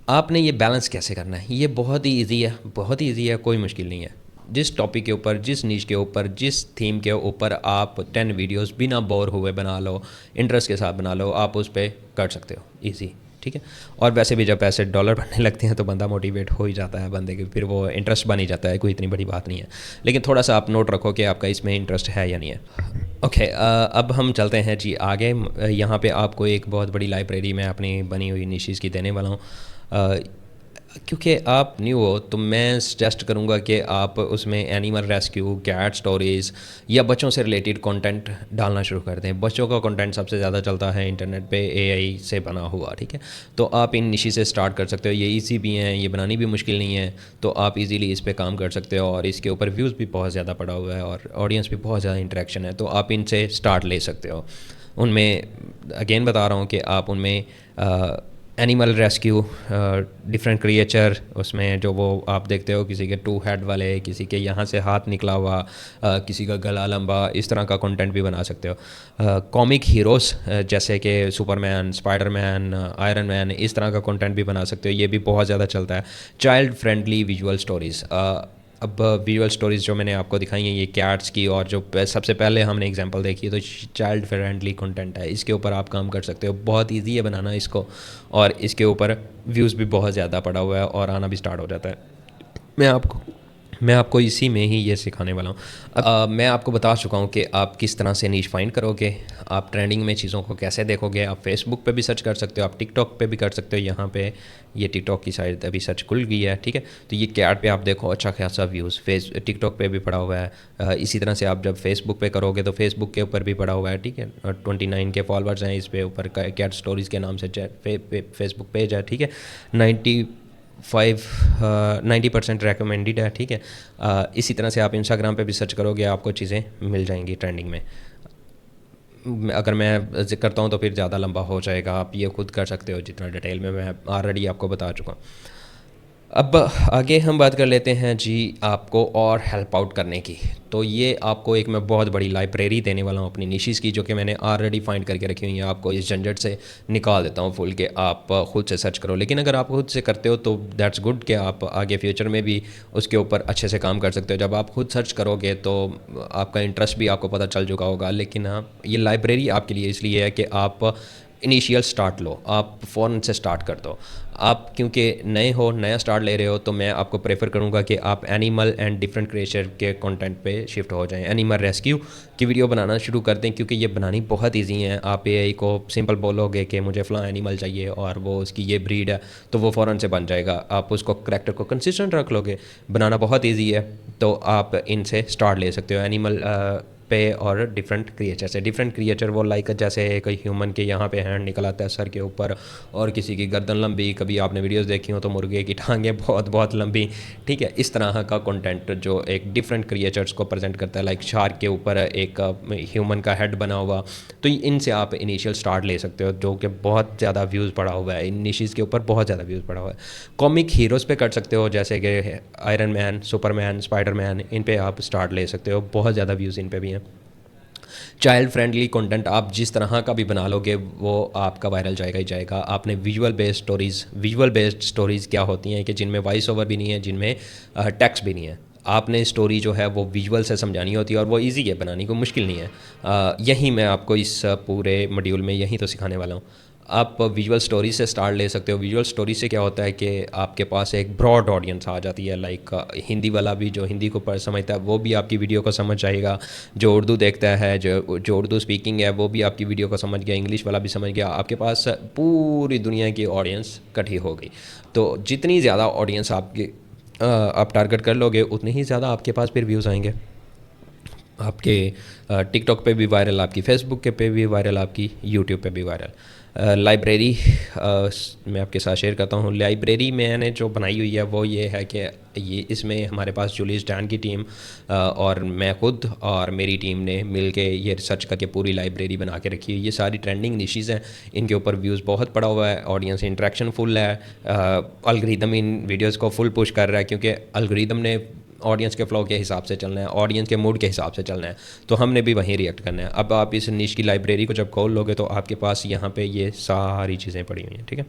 आपने ये बैलेंस कैसे करना है, ये बहुत ही ईजी है, बहुत ही ईजी है, कोई मुश्किल नहीं है। जिस टॉपिक के ऊपर, जिस नीश के ऊपर, जिस थीम के ऊपर आप 10 वीडियोस बिना बोर हुए बना लो, इंटरेस्ट के साथ बना लो, आप उस पर कर सकते हो ईजी, ठीक है। और वैसे भी जब पैसे डॉलर बनने लगते हैं तो बंदा मोटिवेट हो ही जाता है, बंदे के फिर वो इंटरेस्ट बन ही जाता है, कोई इतनी बड़ी बात नहीं है। लेकिन थोड़ा सा आप नोट रखो कि आपका इसमें इंटरेस्ट है या नहीं है। ओके, अब हम चलते हैं जी आगे। यहाँ पे आपको एक बहुत बड़ी लाइब्रेरी मैं अपनी बनी हुई निशीज़ की देने वाला हूँ। क्योंकि आप न्यू हो तो मैं सजेस्ट करूँगा कि आप उसमें एनिमल रेस्क्यू, कैट स्टोरीज़ या बच्चों से रिलेटेड कंटेंट डालना शुरू कर दें। बच्चों का कंटेंट सबसे ज़्यादा चलता है इंटरनेट पे, एआई से बना हुआ, ठीक है। तो आप इन निशी से स्टार्ट कर सकते हो, ये ईजी भी हैं, ये बनानी भी मुश्किल नहीं है, तो आप इजीली इस पर काम कर सकते हो। और इसके ऊपर व्यूज़ भी बहुत ज़्यादा पड़ा हुआ है और ऑडियंस भी बहुत ज़्यादा इंटरेक्शन है, तो आप इनसे स्टार्ट ले सकते हो। उनमें अगेन बता रहा हूँ कि आप उनमें एनिमल रेस्क्यू, डिफरेंट क्रिएचर, उसमें जो वो आप देखते हो किसी के 2 हेड वाले, किसी के यहाँ से हाथ निकला हुआ, किसी का गला लंबा, इस तरह का कंटेंट भी बना सकते हो। कॉमिक हीरोज़ जैसे कि सुपरमैन, स्पाइडरमैन, आयरन मैन, इस तरह का कंटेंट भी बना सकते हो, ये भी बहुत ज़्यादा चलता है। चाइल्ड फ्रेंडली विजुअल स्टोरीज़, अब विजुअल स्टोरीज़ जो मैंने आपको दिखाई हैं ये कैट्स की, और जो सबसे पहले हमने एग्जांपल देखी है तो चाइल्ड फ्रेंडली कंटेंट है, इसके ऊपर आप काम कर सकते हो। बहुत इजी है बनाना इसको, और इसके ऊपर व्यूज़ भी बहुत ज़्यादा पड़ा हुआ है और आना भी स्टार्ट हो जाता है। मैं आपको मैं आपको इसी में ही ये सिखाने वाला हूँ। अब मैं आपको बता चुका हूँ कि आप किस तरह से नीश फाइंड करोगे, आप ट्रेंडिंग में चीज़ों को कैसे देखोगे। आप फेसबुक पे भी सर्च कर सकते हो, आप टिकटॉक पे भी कर सकते हो। यहाँ पे ये टिकटॉक की साइड अभी सर्च खुल गई है, ठीक है। तो ये कैट पे आप देखो अच्छा खासा व्यूज़ टिकटॉक पे भी पड़ा हुआ है। इसी तरह से आप जब फेसबुक पे करोगे तो फेसबुक के ऊपर भी पड़ा हुआ है, ठीक है। 29 के फॉलोअर्स हैं इस पे ऊपर, कैट स्टोरीज़ के नाम से फेसबुक पेज है, ठीक है। 90% रेकमेंडेड है, ठीक है। इसी तरह से आप इंस्टाग्राम पे भी सर्च करोगे, आपको चीज़ें मिल जाएंगी ट्रेंडिंग में। अगर मैं जिक्र करता हूँ तो फिर ज़्यादा लंबा हो जाएगा, आप ये खुद कर सकते हो जितना डिटेल में मैं ऑलरेडी आपको बता चुका हूँ। अब आगे हम बात कर लेते हैं जी आपको और हेल्प आउट करने की। तो ये आपको एक मैं बहुत बड़ी लाइब्रेरी देने वाला हूँ अपनी निशीज़ की, जो कि मैंने ऑलरेडी फाइंड करके रखी हुई है। आपको इस झंझट से निकाल देता हूँ फुल के आप खुद से सर्च करो। लेकिन अगर आप खुद से करते हो तो दैट्स गुड कि आप आगे फ्यूचर में भी उसके ऊपर अच्छे से काम कर सकते हो। जब आप खुद सर्च करोगे तो आपका इंटरेस्ट भी आपको पता चल चुका होगा। लेकिन ये लाइब्रेरी आपके लिए इसलिए है कि आप इनिशियल स्टार्ट लो, आप फ़ौरन से स्टार्ट कर दो। आप क्योंकि नए हो, नया स्टार्ट ले रहे हो, तो मैं आपको प्रेफर करूंगा कि आप एनिमल एंड डिफरेंट क्रिएचर के कंटेंट पे शिफ्ट हो जाएं। एनिमल रेस्क्यू की वीडियो बनाना शुरू कर दें, क्योंकि ये बनानी बहुत ईजी है। आप एआई को सिंपल बोलोगे कि मुझे फ़लाँ एनिमल चाहिए और वो उसकी ये ब्रीड है, तो वो फ़ौरन से बन जाएगा। आप उसको करैक्टर को कंसिस्टेंट रख लोगे, बनाना बहुत ईजी है, तो आप इनसे स्टार्ट ले सकते हो। एनिमल पे और डिफरेंट क्रिएचर से। डिफरेंट क्रिएचर वो लाइक जैसे एक ह्यूमन के यहाँ पे हैंड निकल आता है सर के ऊपर, और किसी की गर्दन लंबी, कभी आपने वीडियोस देखी हो तो मुर्गे की टांगें बहुत बहुत लंबी, ठीक है। इस तरह का कंटेंट जो एक डिफरेंट क्रिएचर्स को प्रेजेंट करता है, लाइक शार्क के ऊपर एक ह्यूमन का हेड बना हुआ। तो इनसे आप इनिशियल स्टार्ट ले सकते हो, जो कि बहुत ज़्यादा व्यूज़ पड़ा हुआ है। इन निशीज़ के ऊपर बहुत ज़्यादा व्यूज़ पड़ा हुआ है। कॉमिक हीरोज़ पे कर सकते हो, जैसे कि आयरन मैन, सुपरमैन, स्पाइडरमैन, इन पे आप स्टार्ट ले सकते हो, बहुत ज़्यादा व्यूज़ इन पे भी हैं। चाइल्ड फ्रेंडली कंटेंट आप जिस तरह का भी बना लोगे वो आपका वायरल जाएगा ही जाएगा। आपने विजुअल बेस्ड स्टोरीज़ क्या होती हैं कि जिनमें वॉइस ओवर भी नहीं है, जिनमें टेक्स्ट भी नहीं है। आपने स्टोरी जो है वो विजुअल से समझानी होती है, और वो इजी है बनानी, कोई मुश्किल नहीं है। यही मैं आपको इस पूरे मॉड्यूल में यही तो सिखाने वाला हूँ। आप विजुअल स्टोरी से स्टार्ट ले सकते हो। विजुअल स्टोरी से क्या होता है कि आपके पास एक ब्रॉड ऑडियंस आ जाती है, लाइक हिंदी वाला भी जो हिंदी को समझता है वो भी आपकी वीडियो को समझ जाएगा। जो उर्दू देखता है, जो उर्दू स्पीकिंग है, वो भी आपकी वीडियो को समझ गया। इंग्लिश वाला भी समझ गया। आपके पास पूरी दुनिया की ऑडियंस इकट्ठी हो गई। तो जितनी ज़्यादा ऑडियंस आप टारगेट कर लोगे, उतनी ही ज़्यादा आपके पास फिर व्यूज़ आएंगे। आपके टिकटॉक पे भी वायरल, आपकी फेसबुक के पे भी वायरल, आपकी यूट्यूब पे भी वायरल। लाइब्रेरी मैं आपके साथ शेयर करता हूँ। लाइब्रेरी मैंने जो बनाई हुई है वो ये है कि ये इसमें हमारे पास जूलियस डैन की टीम और मैं खुद और मेरी टीम ने मिल के ये रिसर्च करके पूरी लाइब्रेरी बना के रखी है। ये सारी ट्रेंडिंग निशीज़ हैं, इनके ऊपर व्यूज़ बहुत पड़ा हुआ है, ऑडियंस इंटरेक्शन फुल है। अलगोरिदम इन वीडियोज़ को फुल पुश कर रहा है, क्योंकि अलगोरिदम ने ऑडियंस के फ्लो के हिसाब से चलना है, ऑडियंस के मूड के हिसाब से चलना है, तो हमने भी वहीं रिएक्ट करना है। अब आप इस निश की लाइब्रेरी को जब खोल लोगे तो आपके पास यहाँ पे ये सारी चीज़ें पड़ी हुई हैं, ठीक है।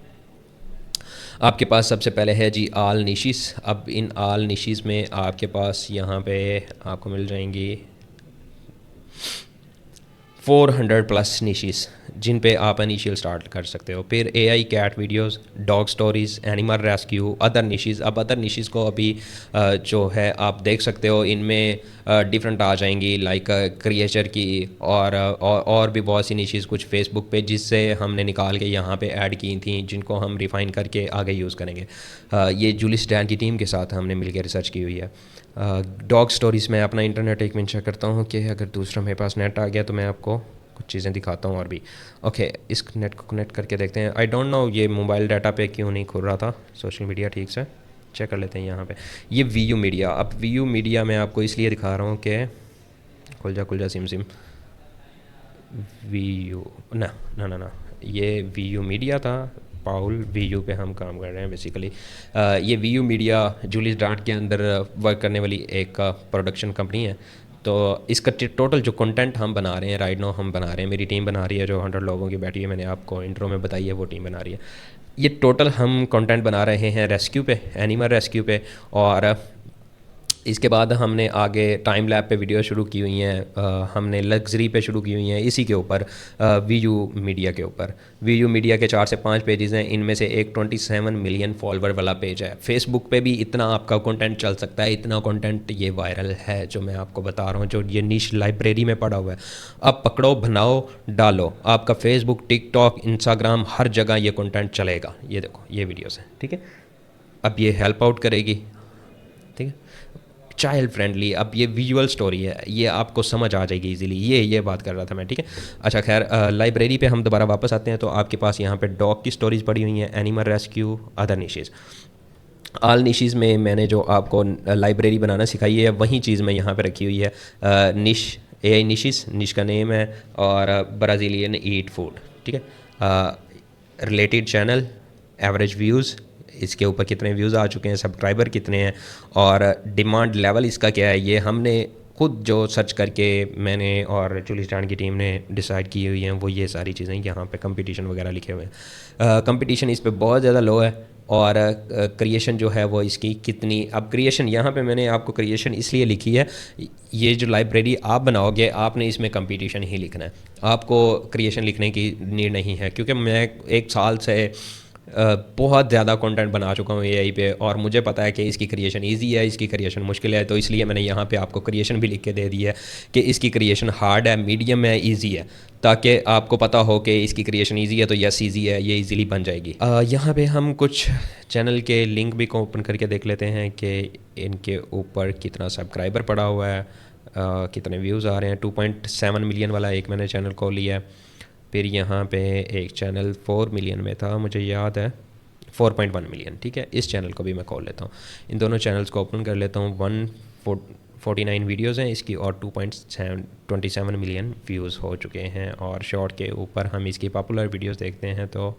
आपके पास सबसे पहले है जी आल निशीज़। अब इन आल निशीज़ में आपके पास यहाँ पे आपको मिल जाएंगी 400 प्लस निशीज़, जिन पे आप इनिशियल स्टार्ट कर सकते हो। फिर AI cat videos, dog stories, animal rescue, other niches. अब अदर निशीज़ को अभी जो है आप देख सकते हो, इनमें डिफरेंट आ जाएंगी, लाइक क्रिएचर की, और भी बहुत सी निशीज़ कुछ फेसबुक पे जिससे हमने निकाल के यहाँ पे ऐड की थी, जिनको हम रिफ़ाइन करके आगे यूज़ करेंगे। ये जूलियस डैन की टीम के साथ हमने मिलकर रिसर्च की हुई है। डॉग स्टोरीज़ में अपना इंटरनेट एक मिनट चेक करता हूँ कि अगर दूसरा मेरे पास नेट आ गया तो मैं आपको कुछ चीज़ें दिखाता हूँ और भी। ओके, इस नेट को कनेक्ट करके देखते हैं। आई डोंट नो ये मोबाइल डाटा पे क्यों नहीं खुल रहा था सोशल मीडिया ठीक से। चेक कर लेते हैं यहाँ पे। ये वीयू मीडिया। अब वीयू मीडिया मैं आपको इसलिए दिखा रहा हूँ कि खुल जा सिम वीयू ना ना ना ना ये वीयू मीडिया था। पाउल वीयू पे हम काम कर रहे हैं बेसिकली। ये वीयू मीडिया जूलियस डैन के अंदर वर्क करने वाली एक प्रोडक्शन कंपनी है। तो इसका टोटल जो कंटेंट हम बना रहे हैं राइट नाउ, हम बना रहे हैं, मेरी टीम बना रही है जो 100 लोगों की बैठी है, मैंने आपको इंट्रो में बताई है, वो टीम बना रही है। ये टोटल हम कंटेंट बना रहे हैं रेस्क्यू पे, एनिमल रेस्क्यू पे, और इसके बाद हमने आगे टाइम लैब पे वीडियो शुरू की हुई हैं, हमने लग्जरी पे शुरू की हुई हैं, इसी के ऊपर वीयू मीडिया के ऊपर। वीयू मीडिया के 4 से 5 पेजेस हैं, इनमें से एक 27 मिलियन फॉलोअर वाला पेज है। फेसबुक पे भी इतना आपका कंटेंट चल सकता है, इतना कंटेंट ये वायरल है जो मैं आपको बता रहा हूँ, जो ये निश लाइब्रेरी में पड़ा हुआ है। अब पकड़ो, बनाओ, डालो, आपका फेसबुक, टिकटॉक, इंस्टाग्राम, हर जगह ये कंटेंट चलेगा। ये देखो, ये वीडियोज़ हैं, ठीक है। अब ये हेल्प आउट करेगी, ठीक है, चाइल्ड फ्रेंडली। अब ये विजुअल स्टोरी है, ये आपको समझ आ जाएगी इजीली। ये बात कर रहा था मैं, ठीक है। अच्छा खैर, लाइब्रेरी पे हम दोबारा वापस आते हैं। तो आपके पास यहाँ पे डॉग की स्टोरीज पड़ी हुई हैं, animal rescue, other niches. All niches में मैंने जो आपको लाइब्रेरी बनाना सिखाई है वही चीज़ मैं यहाँ पे रखी हुई है। निश, AI निशेज़, निश का नेम है, और ब्राज़ीलियन ईट फूड, ठीक है। रिलेटेड चैनल, एवरेज व्यूज़, इसके ऊपर कितने व्यूज़ आ चुके हैं, सब्सक्राइबर कितने हैं, और डिमांड लेवल इसका क्या है, ये हमने खुद जो सर्च करके मैंने और चुलिस्तान की टीम ने डिसाइड की हुई हैं। वो ये सारी चीज़ें यहाँ पे कंपटीशन वगैरह लिखे हुए हैं। कंपटीशन इस पे बहुत ज़्यादा लो है, और क्रिएशन जो है वो इसकी कितनी, अब क्रिएशन यहाँ पे मैंने आपको क्रिएशन इसलिए लिखी है, ये जो लाइब्रेरी आप बनाओगे आपने इसमें कंपटीशन ही लिखना है, आपको क्रिएशन लिखने की नीड नहीं है। क्योंकि मैं 1 साल से बहुत ज़्यादा कंटेंट बना चुका हूँ AI पे, और मुझे पता है कि इसकी क्रिएशन इजी है, इसकी क्रिएशन मुश्किल है। तो इसलिए मैंने यहाँ पे आपको क्रिएशन भी लिख के दे दी है कि इसकी क्रिएशन हार्ड है, मीडियम है, इजी है, ताकि आपको पता हो कि इसकी क्रिएशन इजी है तो यस इजी है, ये इजीली बन जाएगी। यहाँ पे हम कुछ चैनल के लिंक भी को ओपन करके देख लेते हैं कि इनके ऊपर कितना सब्सक्राइबर पड़ा हुआ है, कितने व्यूज़ आ रहे हैं। 2.7 मिलियन वाला एक मैंने चैनल खोल लिया है। फिर यहाँ पे एक चैनल 4 मिलियन में था, मुझे याद है 4.1 मिलियन, ठीक है। इस चैनल को भी मैं खोल लेता हूँ, इन दोनों चैनल्स को ओपन कर लेता हूँ। 149 वीडियोज़ हैं इसकी, और 2.27 मिलियन व्यूज़ हो चुके हैं। और शॉर्ट के ऊपर हम इसकी पॉपुलर वीडियोज़ देखते हैं तो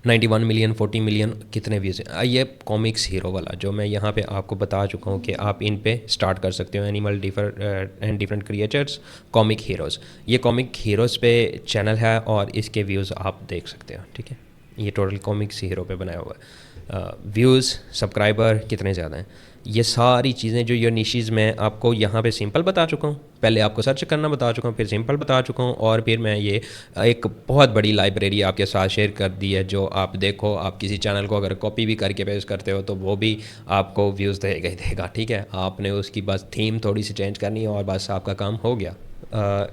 91 मिलियन, 40 मिलियन कितने व्यूज़ हैं। ये कॉमिक्स हीरो वाला जो मैं यहाँ पे आपको बता चुका हूँ कि आप इन पे स्टार्ट कर सकते हो, animal and different creatures, comic heroes. ये कॉमिक हीरोज़ पे चैनल है और इसके व्यूज़ आप देख सकते हो, ठीक है। ये टोटल कॉमिक्स हीरो पे बनाया हुआ है। व्यूज़, सब्सक्राइबर कितने ज़्यादा हैं, ये सारी चीज़ें जो ये निशेज़ मैं आपको यहाँ पे सिंपल बता चुका हूँ, पहले आपको सर्च करना बता चुका हूँ, फिर सिंपल बता चुका हूँ, और फिर मैं ये एक बहुत बड़ी लाइब्रेरी आपके साथ शेयर कर दी है जो आप देखो। आप किसी चैनल को अगर कॉपी भी करके पेस्ट करते हो तो वो भी आपको व्यूज़ देगा ही देगा, ठीक है। आपने उसकी बस थीम थोड़ी सी चेंज करनी है और बस आपका काम हो गया।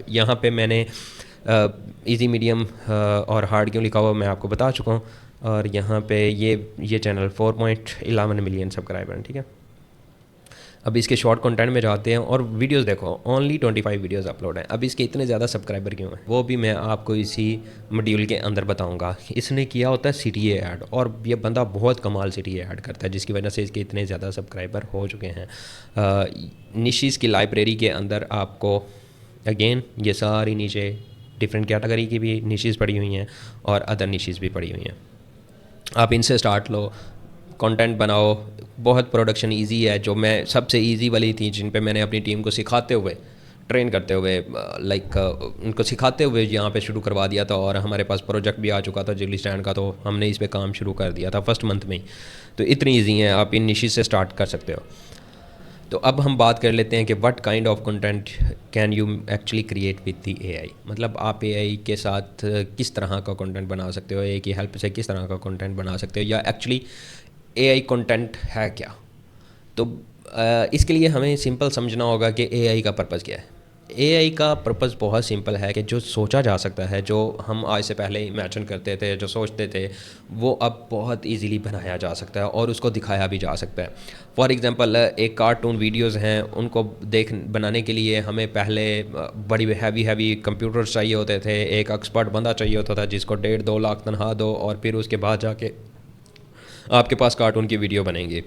यहाँ पर मैंने ईजी, मीडियम और हार्ड क्यों लिखा हुआ मैं आपको बता चुका हूँ। और यहाँ पे ये चैनल 4.11 मिलियन सब्सक्राइबर हैं, ठीक है। अब इसके शॉर्ट कंटेंट में जाते हैं और वीडियोस देखो, ओनली 25 वीडियोस अपलोड हैं। अब इसके इतने ज़्यादा सब्सक्राइबर क्यों हैं वो भी मैं आपको इसी मॉड्यूल के अंदर बताऊंगा। इसने किया होता है CTA ऐड, और ये बंदा बहुत कमाल CTA ऐड करता है जिसकी वजह से इसके इतने ज़्यादा सब्सक्राइबर हो चुके हैं। निशेज़ की लाइब्रेरी के अंदर आपको अगेन ये सारी नीचे डिफरेंट कैटेगरी की भी निशेज़ पड़ी हुई हैं और अदर निशेज़ भी पड़ी हुई हैं। आप इनसे स्टार्ट लो, कंटेंट बनाओ। बहुत प्रोडक्शन इजी है, जो मैं सबसे इजी वाली थी जिन पे मैंने अपनी टीम को सिखाते हुए, ट्रेन करते हुए, उनको सिखाते हुए यहाँ पे शुरू करवा दिया था। और हमारे पास प्रोजेक्ट भी आ चुका था जिली स्टैंड का, तो हमने इस पे काम शुरू कर दिया था फर्स्ट मंथ में ही। तो इतनी ईजी हैं, आप इन निशेज़ से स्टार्ट कर सकते हो। तो अब हम बात कर लेते हैं कि what kind of content can you actually create with the AI। मतलब आप AI के साथ किस तरह का कंटेंट बना सकते हो, AI की हेल्प से किस तरह का कंटेंट बना सकते हो, या एक्चुअली AI कंटेंट है क्या। तो इसके लिए हमें सिंपल समझना होगा कि AI का पर्पज़ क्या है। AI का पर्पज़ बहुत सिंपल है कि जो सोचा जा सकता है, जो हम आज से पहले इमेजिन करते थे, जो सोचते थे, वो अब बहुत इजीली बनाया जा सकता है और उसको दिखाया भी जा सकता है। फॉर एग्ज़ाम्पल, एक कार्टून वीडियोज़ हैं, उनको बनाने के लिए हमें पहले बड़ी हैवी कंप्यूटर्स चाहिए होते थे, एक एक्सपर्ट बंदा चाहिए होता था जिसको 1.5-2 लाख तनख्वाह दो और फिर उसके बाद जाके आपके पास कार्टून की वीडियो बनेंगी।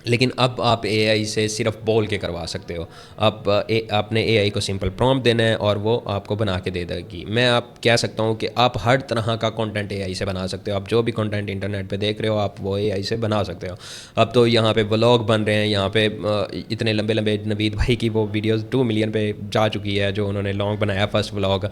लेकिन अब आप AI से सिर्फ बोल के करवा सकते हो। अब आपने AI को सिंपल प्रॉम्प्ट देना है और वो आपको बना के दे देगी। मैं आप कह सकता हूँ कि आप हर तरह का कंटेंट AI से बना सकते हो। आप जो भी कंटेंट इंटरनेट पे देख रहे हो आप वो AI से बना सकते हो। अब तो यहाँ पे व्लॉग बन रहे हैं, यहाँ पे इतने लंबे लंबे, नवीद भाई की वो वीडियोज़ 2 मिलियन पे जा चुकी है जो उन्होंने लॉन्ग बनाया फर्स्ट व्लॉग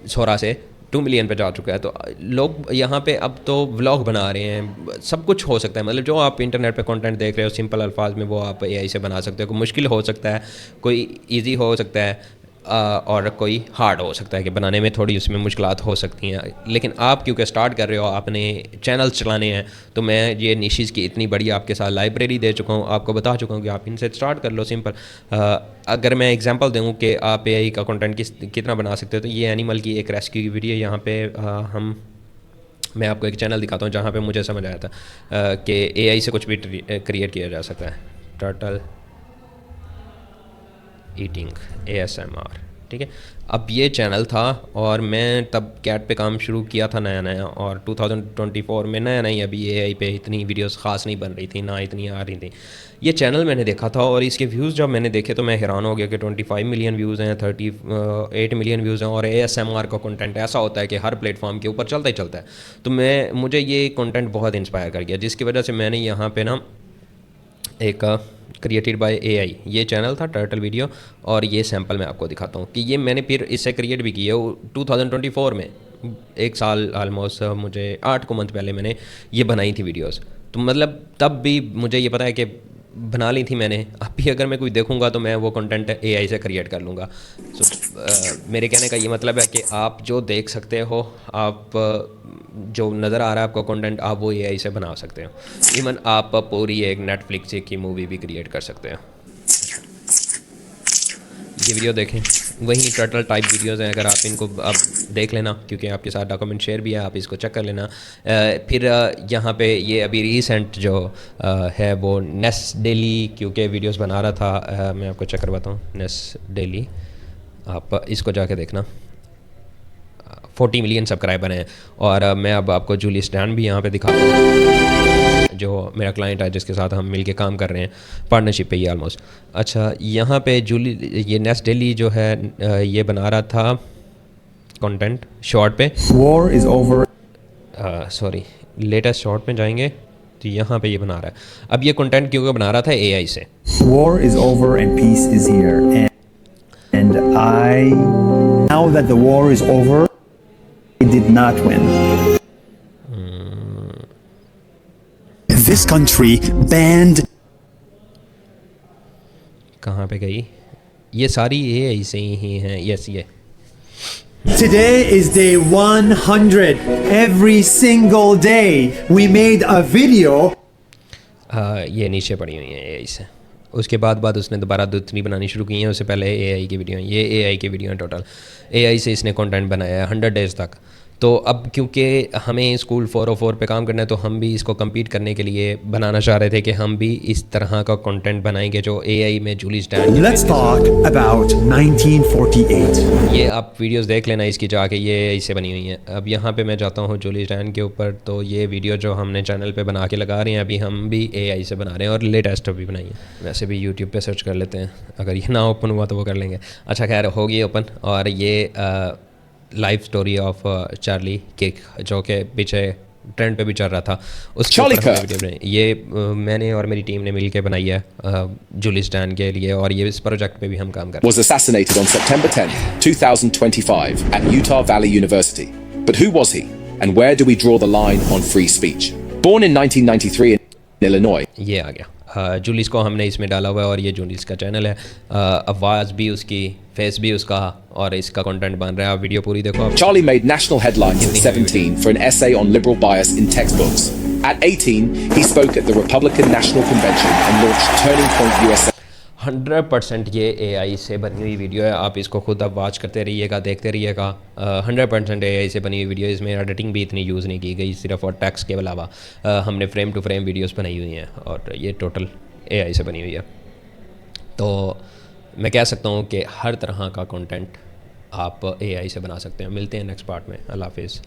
सोरा से, 2 मिलियन पे जा चुका है। तो लोग यहाँ पे अब तो व्लॉग बना रहे हैं, सब कुछ हो सकता है। मतलब जो आप इंटरनेट पे कंटेंट देख रहे हो सिंपल अल्फाज में, वो आप एआई से बना सकते हो। कोई मुश्किल हो सकता है, कोई इजी हो सकता है, और कोई हार्ड हो सकता है कि बनाने में थोड़ी उसमें मुश्किलात हो सकती हैं। लेकिन आप क्योंकि स्टार्ट कर रहे हो, आपने चैनल्स चलाने हैं, तो मैं ये निशेज़ की इतनी बड़ी आपके साथ लाइब्रेरी दे चुका हूँ, आपको बता चुका हूँ कि आप इनसे स्टार्ट कर लो सिंपल। अगर मैं एग्जांपल दूँ कि आप एआई का कंटेंट कितना बना सकते हो, तो ये एनिमल की एक रेस्क्यू की वीडियो यहाँ पे मैं आपको एक चैनल दिखाता हूँ जहाँ पे मुझे समझ आया था कि एआई से कुछ भी क्रिएट किया जा सकता है। टर्टल ईटिंग ASMR, ठीक है। अब ये चैनल था और मैं तब कैट पे काम शुरू किया था नया नया, और 2024 में नया नई अभी एआई पे इतनी वीडियोस ख़ास नहीं बन रही थी, ना इतनी आ रही थी। ये चैनल मैंने देखा था और इसके व्यूज़ जब मैंने देखे तो मैं हैरान हो गया कि 25 मिलियन व्यूज़ हैं, 38 मिलियन व्यूज़ हैं, और ASMR का कंटेंट ऐसा होता है कि हर प्लेटफॉर्म के ऊपर चलता ही चलता है। तो मुझे ये कंटेंट बहुत इंस्पायर कर गया, जिसकी वजह से मैंने यहाँ पर ना एक क्रिएटेड बाय एआई ये चैनल था टर्टल वीडियो, और ये सैम्पल मैं आपको दिखाता हूँ कि ये मैंने फिर इससे क्रिएट भी की है 2024 में, एक साल आलमोस्ट, मुझे 8 मंथ पहले मैंने ये बनाई थी वीडियोस। तो मतलब तब भी मुझे ये पता है कि बना ली थी मैंने। अब भी अगर मैं कोई देखूंगा तो मैं वो कंटेंट एआई से क्रिएट कर लूँगा। मेरे कहने का ये मतलब है कि आप जो देख सकते हो, आप जो नज़र आ रहा है आपका कंटेंट, आप वो एआई से बना सकते हो। इवन आप पूरी एक नेटफ्लिक्स की मूवी भी क्रिएट कर सकते हो। ये वीडियो देखें, वही टर्टल टाइप वीडियोज़ हैं, अगर आप इनको आप देख लेना, क्योंकि आपके साथ डॉक्यूमेंट शेयर भी है, आप इसको चेक कर लेना। फिर यहाँ पे ये अभी रिसेंट जो है वो नेस डेली, क्योंकि वीडियोस बना रहा था, मैं आपको चेक करवाता हूँ। नेस डेली, आप इसको जाके देखना, 40 मिलियन सब्सक्राइबर हैं। और मैं अब आपको जूली स्टैन भी यहाँ पे दिखाता हूँ, जो मेरा क्लाइंट है जिसके साथ हम मिलके काम कर रहे हैं, पार्टनरशिप पे ही ऑलमोस्ट। अच्छा, यहाँ पे ये नेस डेली जो है ये बना रहा था कंटेंट शॉर्ट पे। War is over. Sorry, latest short में जाएंगे तो यहाँ पे ये बना रहा है। अब ये कंटेंट क्योंकि बना रहा था एआई से। War is over and peace is here. And now that the war is over, I did not win. This country banned. कहाँ पे गई? ये सारी एआई से ही हैं। यस, ये Today is day 100. Every single day we made a video. ये नीचे पड़ी हुई हैं एआई से। उसके बाद उसने दोबारा दूसरी बनानी शुरू की हैं। उससे पहले एआई की वीडियो, ये एआई की वीडियो हैं टोटल। एआई से इसने कंटेंट बनाया है 100 डेज़ तक। तो अब क्योंकि हमें स्कूल 404 पे काम करना है, तो हम भी इसको कम्पीट करने के लिए बनाना चाह रहे थे कि हम भी इस तरह का कंटेंट बनाएंगे जो एआई में Jully stand. Let's talk about 1948. ये आप वीडियोस देख लेना इसकी जाके, ये एआई से बनी हुई हैं। अब यहाँ पे मैं जाता हूँ जूली स्टैन के ऊपर, तो ये वीडियो जो हमने चैनल पे बना के लगा रहे हैं अभी, हम भी एआई से बना रहे हैं और लेटेस्ट भी बनाई है। वैसे भी यूट्यूब पे सर्च कर लेते हैं, अगर ये ना ओपन हुआ तो वो कर लेंगे। अच्छा, खैर हो गई ओपन। और ये life story of Charlie Kirk, जो कि पीछे ट्रेंड पे भी चल रहा था, उसके ऊपर वीडियो बनाई। ये मैंने और मेरी टीम ने मिलकर बनाई है जूली स्टैन के लिए, और ये इस प्रोजेक्ट पे भी हम काम कर रहे हैं। Was assassinated on September 10, 2025 at Utah Valley University. But who was he? And where do we draw the line on free speech? Born in 1993 in Illinois. ये आ गया, जूलिस को हमने इसमें डाला हुआ है, और ये जूलिस का चैनल है। आवाज़ भी उसकी, फेस भी उसका, और इसका कंटेंट बन रहा है। आप वीडियो पूरी देखो आप। Charlie made national headlines at 17 for an essay on liberal bias in textbooks. At 18, he spoke at the Republican National Convention and launched Turning Point USA. 100% ये एआई से बनी हुई वीडियो है। आप इसको खुद अब वॉच करते रहिएगा, देखते रहिएगा। 100% एआई से बनी हुई वीडियो। इसमें एडिटिंग भी इतनी यूज़ नहीं की गई, सिर्फ और टेक्स्ट के अलावा हमने फ्रेम टू फ्रेम वीडियोस बनाई हुई हैं, और ये टोटल एआई से बनी हुई है। तो मैं कह सकता हूँ कि हर तरह का कंटेंट आप एआई से बना सकते हैं। मिलते हैं नेक्स्ट पार्ट में। अल्लाह हाफिज़।